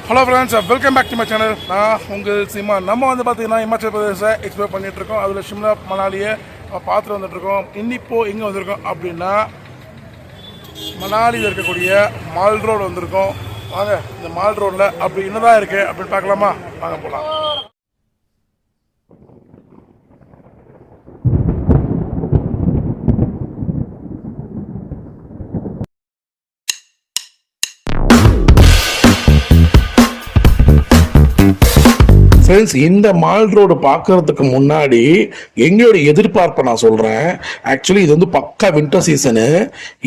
Hello friends, welcome back to my channel. நான் உங்கள் சிமா. நம்ம வந்து பார்த்தீங்கன்னா இமாச்சல் பிரதேசை எக்ஸ்ப்ளோர் பண்ணிகிட்ருக்கோம். அதில் ஷிம்லா மணாலியை பார்த்துட்டு வந்துட்டுருக்கோம். இன்னிப்போ எங்கே வந்திருக்கோம் அப்படின்னா மணாலியில் இருக்கக்கூடிய மால் ரோடு வந்திருக்கோம். வாங்க இந்த மால் ரோடில் அப்படி என்னதான் இருக்குது அப்படின்னு பார்க்கலாமா? வாங்க போகலாம். ஃப்ரெண்ட்ஸ், இந்த மால் ரோடு பார்க்கறதுக்கு முன்னாடி எங்களோட எதிர்பார்ப்பை நான் சொல்கிறேன். ஆக்சுவலி இது வந்து பக்கா வின்டர் சீசனு.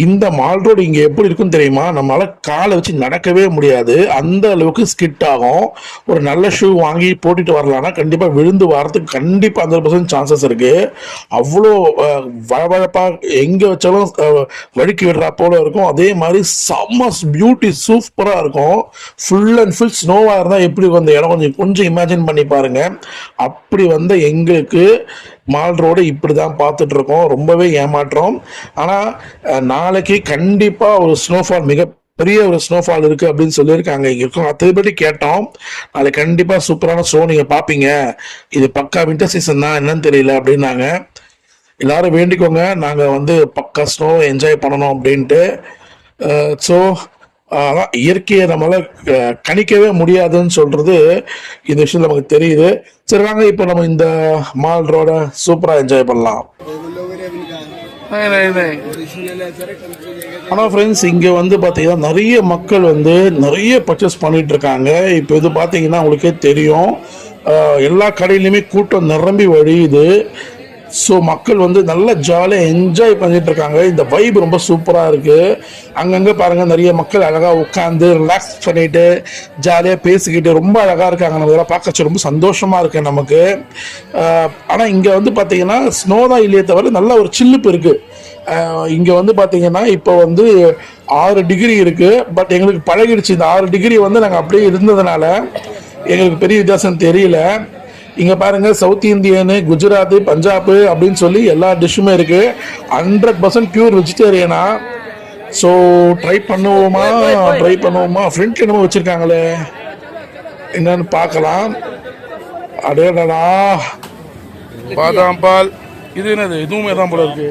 இந்த மால் ரோடு இங்கே எப்படி இருக்குன்னு தெரியுமா? நம்மளால் காலை வச்சு நடக்கவே முடியாது, அந்த அளவுக்கு ஸ்கிட் ஆகும். ஒரு நல்ல ஷூ வாங்கி போட்டுட்டு வரலான்னா கண்டிப்பாக விழுந்து வரதுக்கு கண்டிப்பாக 100% சான்சஸ் இருக்குது. அவ்வளோ வழவழப்பாக எங்கே வச்சாலும் வழுக்கி விடுறா போல இருக்கும். அதே மாதிரி செம்ம பியூட்டி சூப்பராக இருக்கும். ஃபுல் அண்ட் ஃபுல் ஸ்னோவாக இருந்தால் எப்படி அந்த இடம் கொஞ்சம் இமேஜின் பண்ணி பாருங்க. அப்படி வந்த எங்களுக்கு மால் ரோடு இப்படிதான் பார்த்துட்டு இருக்கோம். ரொம்பவே ஏமாற்றம். ஆனா நாளைக்கு கண்டிப்பா ஒரு ஸ்னோஃபால், மிக பெரிய ஒரு ஸ்னோஃபால் இருக்கு அப்படின்னு சொல்லியிருக்காங்க. இங்க இருக்கும் அத்தனைபடி கேட்டோம். நாளைக்கு கண்டிப்பா சூப்பரான ஸ்னோ நீங்க பாப்பீங்க. இது பக்கா வின்டர் சீசன் தான், என்னன்னு தெரியல அப்படின்னாங்க. எல்லாரும் வேண்டிக்கோங்க, நாங்க வந்து பக்கா ஸ்னோ என்ஜாய் பண்ணணும் அப்படின்ட்டு. ஸோ அதான் இயற்கையை நம்மளால கணிக்கவே முடியாதுன்னு சொல்றது இந்த விஷயம் நமக்கு தெரியுது. சரி வாங்க, இப்போ நம்ம இந்த மால் ரோட சூப்பரா என்ஜாய் பண்ணலாம். ஆனால் ஃப்ரெண்ட்ஸ், இங்கே வந்து பார்த்தீங்கன்னா நிறைய மக்கள் வந்து நிறைய பர்ச்சேஸ் பண்ணிட்டு இருக்காங்க. இப்போ இது பார்த்தீங்கன்னா உங்களுக்கே தெரியும், எல்லா கடையிலுமே கூட்டம் நிரம்பி வழியுது. ஸோ மக்கள் வந்து நல்லா ஜாலியாக என்ஜாய் பண்ணிட்டு இருக்காங்க. இந்த வைப் ரொம்ப சூப்பராக இருக்கு. அங்கங்கே பாருங்க, நிறைய மக்கள் அழகாக உட்காந்து ரிலாக்ஸ் பண்ணிட்டு ஜாலியாக பேசிக்கிட்டு ரொம்ப அழகாக இருக்காங்க. நம்ம இதெல்லாம் பார்க்க ரொம்ப சந்தோஷமா இருக்கு நமக்கு. ஆனால் இங்கே வந்து பார்த்தீங்கன்னா ஸ்னோ தான் இல்லையே தவிர நல்ல ஒரு சில்லுப்பு இருக்கு. இங்கே வந்து பார்த்தீங்கன்னா இப்போ வந்து 6 டிகிரி இருக்கு. பட் எங்களுக்கு பழகிடுச்சு. இந்த 6 டிகிரி வந்து நாங்கள் அப்படியே இருந்ததுனால எங்களுக்கு பெரிய வித்தியாசம் தெரியல. இங்க பாருங்க, சவுத் இந்தியனு, குஜராத், பஞ்சாப் அப்படின்னு சொல்லி எல்லா டிஷ்ஷுமே இருக்கு. 100% பியூர் வெஜிடேரியனா. ஸோ ட்ரை பண்ணுவோமா? ஃப்ரெண்ட்ல என்னமோ வச்சிருக்காங்களே, என்னன்னு பார்க்கலாம். அடேடா, பாதாம் பால். இது என்னது? இதுவுமே தான் போல இருக்கு.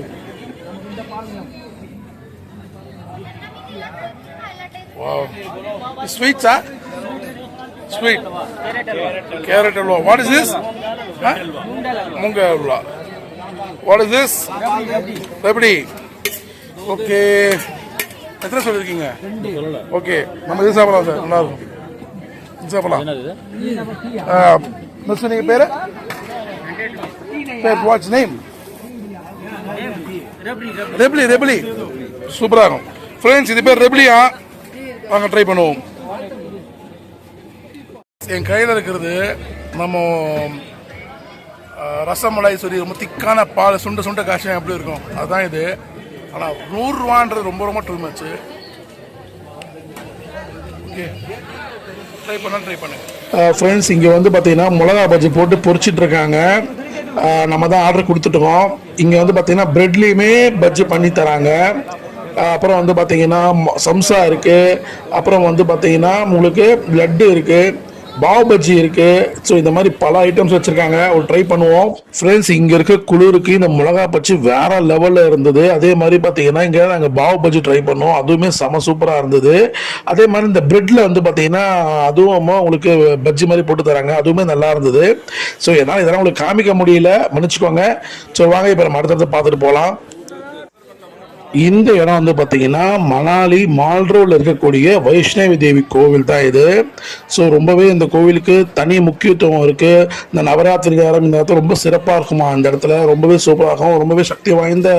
ஸ்வீட்ஸா? Sweet. Carrot halwa. What is this? Munga halwa. What is this? Rabdi. Okay. எத்தனை சொல்லிருக்கீங்க? ஓகே, நம்ம இது சாப்பிடலாம் சார். நல்லா இருக்கும், இது சாப்பிடலாம். மிஸ் நீங்க பேரு? What's name? ரெப்லி. சூப்பரா இருக்கும் ஃப்ரெண்ட்ஸ். இது பேர் ரெப்லியா. வாங்க ட்ரை பண்ணுவோம். என் கையில் இருக்கிறது நம்ம ரசமலாய் சொல்லி ரொம்ப திக்கான பால், சுண்ட காய்ச்சல் எப்படி இருக்கும் அதுதான் இது. ஆனால் 100 ரூபான்றது ரொம்ப ரொம்ப டூ மச். ஓகே, ட்ரை பண்ணு ஃப்ரெண்ட்ஸ். இங்கே வந்து பார்த்தீங்கன்னா மிளகா பஜ்ஜி போட்டு பொரிச்சிட்டு இருக்காங்க. நம்ம தான் ஆர்டர் கொடுத்துட்டோம். இங்கே வந்து பார்த்தீங்கன்னா பிரெட்லேயுமே பஜ்ஜி பண்ணி தராங்க. அப்புறம் வந்து பார்த்தீங்கன்னா சம்சா இருக்கு. அப்புறம் வந்து பார்த்தீங்கன்னா உங்களுக்கு லட்டு இருக்கு, பாவ் பஜ்ஜி இருக்கு. ஸோ இந்த மாதிரி பல ஐட்டம்ஸ் வச்சிருக்காங்க. ஒரு ட்ரை பண்ணுவோம் ஃப்ரெண்ட்ஸ். இங்க இருக்க குளிருக்கு இந்த மிளகா பஜ்ஜி வேற லெவல்ல இருந்தது. அதே மாதிரி பாத்தீங்கன்னா இங்க நாங்கள் பாவ் பஜ்ஜி ட்ரை பண்ணோம். அதுவுமே செம சூப்பரா இருந்தது. அதே மாதிரி இந்த பிரெட்ல வந்து பாத்தீங்கன்னா அதுவும் உங்களுக்கு பஜ்ஜி மாதிரி போட்டு தராங்க. அதுவுமே நல்லா இருந்தது. ஸோ என்னால் இதெல்லாம் உங்களுக்கு காமிக்க முடியல, மன்னிச்சுக்கோங்க. ஸோ வாங்க இப்போ நம்ம அடுத்தடுத்து பார்த்துட்டு போகலாம். இந்த இடம் வந்து பார்த்தீங்கன்னா மணாலி மால் ரோட்ல இருக்கக்கூடிய வைஷ்ணவி தேவி கோவில் தான் இது. ஸோ ரொம்பவே இந்த கோவிலுக்கு தனி முக்கியத்துவம் இருக்கு. இந்த நவராத்திரி நேரம் இந்த இடத்துல ரொம்ப சிறப்பாக இருக்குமா. இந்த இடத்துல ரொம்பவே சூப்பராக இருக்கும். ரொம்பவே சக்தி வாய்ந்த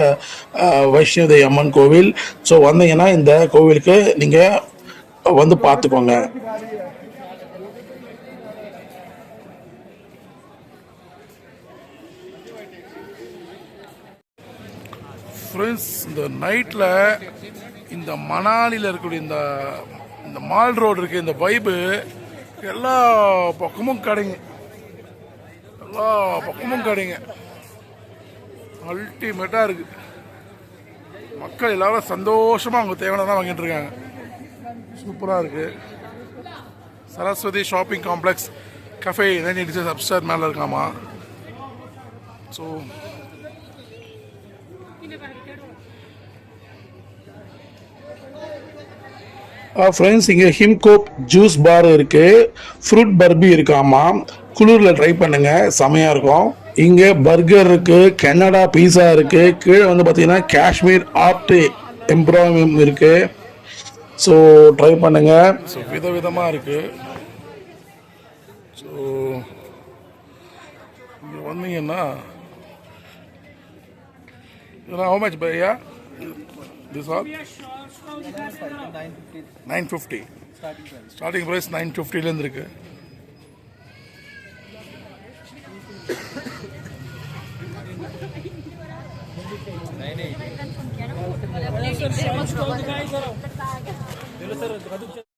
வைஷ்ணவி தேவி அம்மன் கோவில். ஸோ வந்தீங்கன்னா இந்த கோவிலுக்கு நீங்க வந்து பார்த்துக்கோங்க. ஃப்ரெண்ட்ஸ், இந்த நைட்டில் இந்த மணாலியில் இருக்கக்கூடிய இந்த மால் ரோடு இருக்குது, இந்த வைப்பு எல்லா பக்கமும் கடைங்க, அல்டிமேட்டாக இருக்குது. மக்கள் எல்லாரும் சந்தோஷமாக அவங்க தேவையானதான் வாங்கிட்டு இருக்காங்க. சூப்பராக இருக்குது. சரஸ்வதி ஷாப்பிங் காம்ப்ளெக்ஸ் கஃபே 1986 அப்ஸ்டார் மேலே இருக்காமா. ஸோ ஃப்ரெண்ட்ஸ் இங்கே ஹிம்கோப் ஜூஸ் பார் இருக்குது, ஃப்ரூட் பர்பி இருக்காமா. குளிரில் ட்ரை பண்ணுங்கள், செமையாக இருக்கும். இங்கே பர்கர் இருக்குது, கனடா பீஸா இருக்குது, கீழே வந்து பார்த்தீங்கன்னா காஷ்மீர் ஆர்ட் எம்ப்ராய்மெண்ட் இருக்குது. ஸோ ட்ரை பண்ணுங்கள். ஸோ விதவிதமாக இருக்குது. ஸோ இங்கே வந்தீங்கன்னா இதெல்லாம் how much பையா? This all 950. ஸ்டார்டிங் ப்ரைஸ் 950லேருந்து இருக்கு.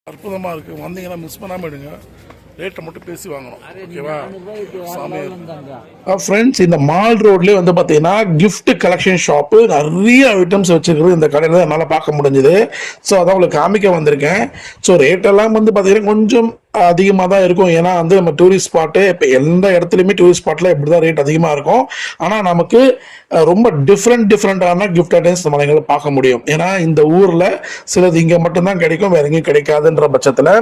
அற்புதமாக இருக்குது. வந்தீங்கன்னா மிஸ் பண்ணாமல் எடுங்க. ரேட்டை மட்டும் பேசி வாங்கணும், ஓகேவா? ஃப்ரெண்ட்ஸ் இந்த மால் ரோட்லேயே வந்து பார்த்தீங்கன்னா கிஃப்ட் கலெக்ஷன் ஷாப்பு நிறைய ஐட்டம்ஸ் வச்சுருக்கிறது இந்த கடையில் என்னால் பார்க்க முடிஞ்சுது. ஸோ அதான் உங்களுக்கு காமிக்க வந்திருக்கேன். ஸோ ரேட்டெல்லாம் வந்து பார்த்தீங்கன்னா கொஞ்சம் அதிகமாக தான் இருக்கும். ஏன்னா வந்து நம்ம டூரிஸ்ட் ஸ்பாட்டு இப்போ எந்த இடத்துலையுமே டூரிஸ்ட் ஸ்பாட்டில் இப்படி தான் ரேட் அதிகமாக இருக்கும். ஆனால் நமக்கு ரொம்ப டிஃப்ரெண்டான கிஃப்ட் ஐட்டம்ஸ் நம்ம எங்களை பார்க்க முடியும். ஏன்னா இந்த ஊரில் சிலது இங்கே மட்டும்தான் கிடைக்கும், வேற எங்கேயும் கிடைக்காதுன்ற பட்சத்தில்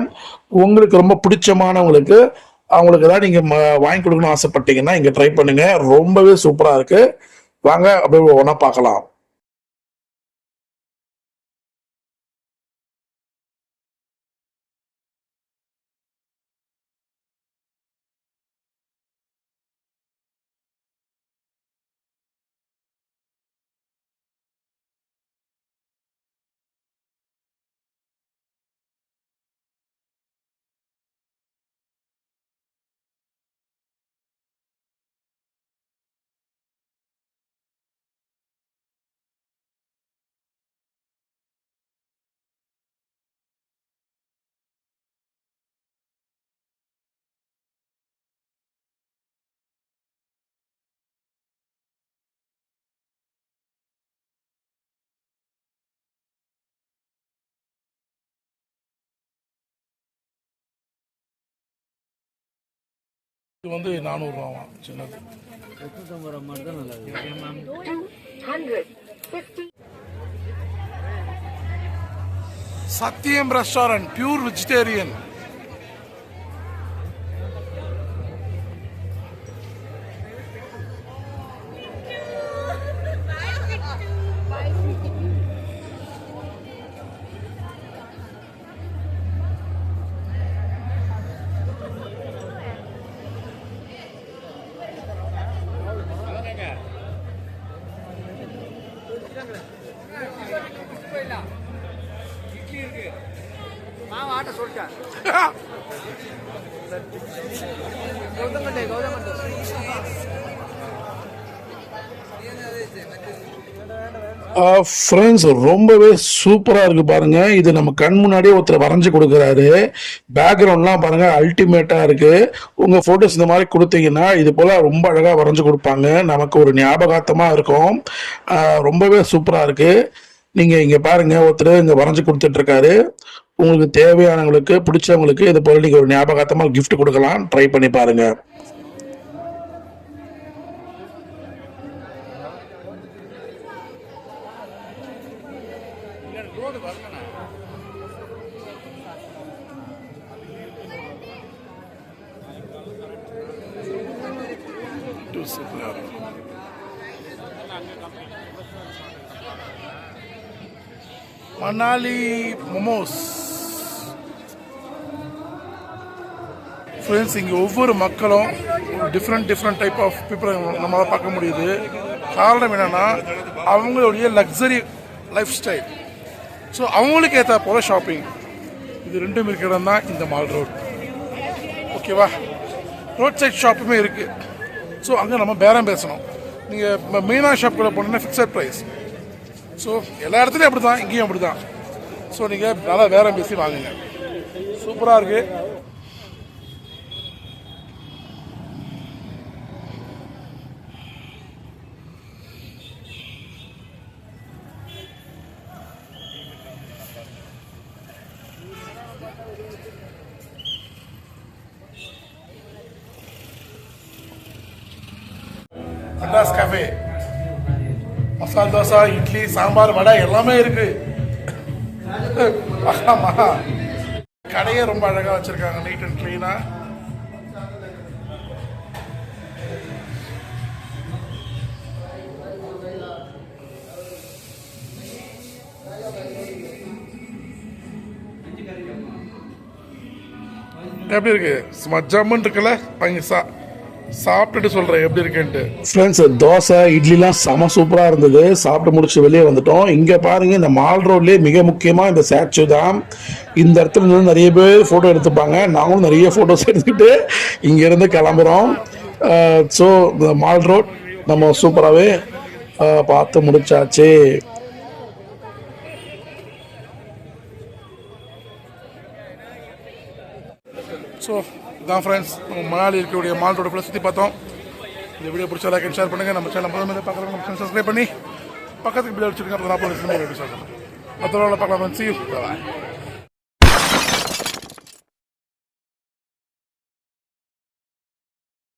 உங்களுக்கு ரொம்ப பிடிச்சமானவங்களுக்கு அவங்களுக்கு தான் நீங்கள் வாங்கி கொடுக்கணும்னு ஆசைப்பட்டீங்கன்னா இங்கே ட்ரை பண்ணுங்க. ரொம்பவே சூப்பராக இருக்கு. வாங்க அப்படியே ஒன்றா பார்க்கலாம். இது வந்து 400 ரூபாவா சின்னது. சத்தியம் ரெஸ்டாரண்ட் பியூர் வெஜிடேரியன். ஃப்ரெண்ட்ஸ் ரொம்பவே சூப்பராக இருக்கு பாருங்க. இது நம்ம கண் முன்னாடியே ஒருத்தர் வரைஞ்சு கொடுக்குறாரு. பேக்ரவுண்ட்லாம் பாருங்க அல்டிமேட்டாக இருக்கு. உங்கள் ஃபோட்டோஸ் இந்த மாதிரி கொடுத்தீங்கன்னா இது போல் ரொம்ப அழகாக வரைஞ்சு கொடுப்பாங்க. நமக்கு ஒரு ஞாபகார்த்தமாக இருக்கும். ரொம்பவே சூப்பராக இருக்கு. நீங்கள் இங்கே பாருங்க ஒருத்தர் இங்கே வரைஞ்சு கொடுத்துட்டு இருக்காரு. உங்களுக்கு தேவையானவங்களுக்கு பிடிச்சவங்களுக்கு இது போல நீங்கள் ஒரு ஞாபகார்த்தமாக கிஃப்ட் கொடுக்கலாம். ட்ரை பண்ணி பாருங்க. மணாலி மோமோஸ். ஃப்ரெண்ட்ஸ் இங்கே ஒவ்வொரு மக்களும் டிஃப்ரெண்ட் டைப் ஆஃப் பீப்புளை நம்மளால் பார்க்க முடியுது. காரணம் என்னென்னா அவங்களுடைய லக்ஸரி லைஃப் ஸ்டைல். ஸோ அவங்களுக்கு ஏற்ற போல் ஷாப்பிங். இது ரெண்டும் இருக்கிற இடம் தான் இந்த மால் ரோட், ஓகேவா? ரோட் சைட் ஷாப்புமே இருக்குது. ஸோ அங்கே நம்ம பேரம் பேசணும். நீங்கள் மெயினாக ஷாப்புக்குள்ளே போனீங்கன்னா ஃபிக்ஸட் ப்ரைஸ். ஸோ எல்லா இடத்துலையும் அப்படி தான், இங்கேயும் அப்படி தான். ஸோ நீங்கள் நல்லா பேரம் பேசி வாங்குங்க. சூப்பராக இருக்குது. மெட்ராஸ் கேஃபே. மசால் தோசை, இட்லி, சாம்பார், வடை எல்லாமே இருக்கு. ஆமா, கடையே ரொம்ப அழகா வச்சிருக்காங்க, நீட் அண்ட் கிளீனா. எப்படி இருக்கு? சும்மா ஜம்முன்னு இருக்குல்ல? வாங்கி சாப்பிட்டுட்டு சொல்றேன் எப்படி இருக்குன்ட்டு. ஃப்ரெண்ட்ஸ், தோசை இட்லிலாம் செம சூப்பராக இருந்தது. சாப்பிட்டு முடிச்சு வெளியே வந்துட்டோம். இங்கே பாருங்க, இந்த மால் ரோட்லேயே மிக முக்கியமாக இந்த ஸ்டாச்சு தான். இந்த இடத்துல இருந்து நிறைய பேர் ஃபோட்டோ எடுத்துப்பாங்க. நாங்களும் நிறைய ஃபோட்டோஸ் எடுத்துக்கிட்டு இங்கேருந்து கிளம்புறோம். ஸோ இந்த மால் ரோட் நம்ம சூப்பராகவே பார்த்து முடிச்சாச்சு. ஸோ இதான் ஃப்ரெண்ட்ஸ், நம்ம மணாலி இருக்கக்கூடிய மால் ரோடு ஃபுல்லாக சுற்றி பார்த்தோம். இந்த வீடியோ பிடிச்சா லைக் அண்ட் ஷேர் பண்ணுங்கள். நம்ம சேனல் முதல்ல பார்க்குறவங்க நம்ம சேனல் சப்ஸ்கிரைப் பண்ணி பக்கத்துக்கு பிள்ளை வச்சுருக்கேன். அப்புறம் நான் போய் பார்க்கலாம். See you. Bye.